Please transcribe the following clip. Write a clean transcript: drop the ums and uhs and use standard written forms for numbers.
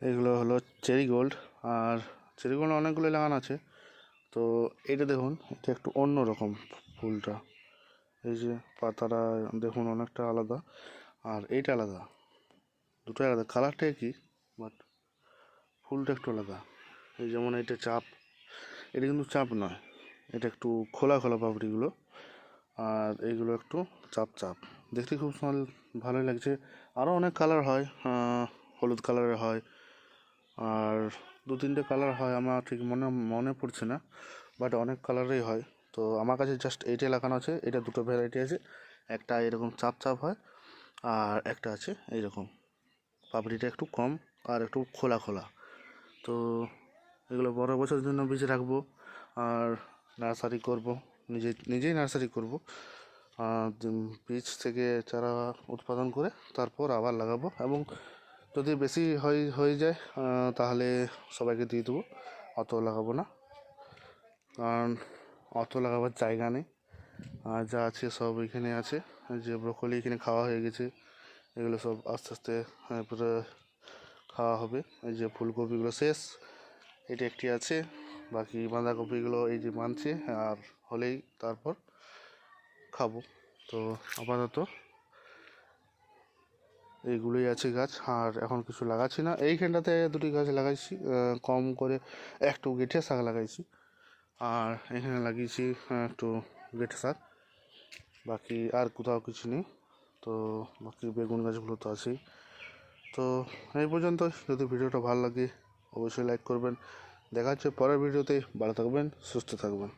এগুলো হলো cherry gold. আর cherry gold অনেকগুলো লাগানো আছে। তো এইটা দেখুন, এটা একটু অন্য রকম ফুলটা। এই যে পাতাটা দেখুন অনেকটা আলাদা, আর এইটা আলাদা, দুটোই আলাদা, কালারটা একই বাট ফুলটা একটু আলাদা। এই যেমন এটা চাপ, এটা কিন্তু চাপ নয়, এটা একটু খোলা খোলা পাপড়িগুলো, আর এইগুলো একটু চাপ চাপ। দেখতে খুব ভালোই লাগছে। আরও অনেক কালার হয়, হলুদ কালারের হয়, আর দু তিনটে কালার হয়, আমার ঠিক মনে পড়ছে না, বাট অনেক কালারেই হয়। তো আমার কাছে জাস্ট এইটাই লাগানো আছে। এটা দুটো ভ্যারাইটি আছে, একটা এরকম চাপ চাপ হয়, আর একটা আছে এইরকম পাপড়িটা একটু কম আর একটু খোলা খোলা। তো এগুলো বড় বছরের জন্য বীজ রাখবো, আর নার্সারি করব, নিজেই নার্সারি করব। বীজ থেকে চারা উৎপাদন করে তারপর আবার লাগাবো, এবং যদি বেশি হয়ে যায় তাহলে সবাইকে দিয়ে দেবো। অত লাগাবো না, কারণ অত লাগাবার জায়গা নেই। আর যা আছে সব এখানে আছে। যে ব্রোকলি এখানে খাওয়া হয়ে গেছে, এগুলো সব আস্তে আস্তে পুরো খাওয়া হবে। এই যে ফুলকপিগুলো শেষ, এটা একটি আছে, বাকি বাঁধাকপিগুলো এই যে মানছে, আর হলেই তারপর খাবো। তো আপাতত এইগুলোই আছে গাছ, আর এখন কিছু লাগাচ্ছি না। এইখানটাতে দুটি গাছ লাগাইছি, কম করে একটু গেঁঠে শাক লাগাইছি, আর এখানে লাগিয়েছি একটু গেঁঠে শাক, বাকি আর কোথাও কিছু নেই। তো বাকি বেগুন গাছগুলো তো আছেই। তো এই পর্যন্ত। যদি ভিডিওটা ভালো লাগে অবশ্যই লাইক করবেন। দেখা হচ্ছে পরের ভিডিওতে। ভালো থাকবেন, সুস্থ থাকবেন।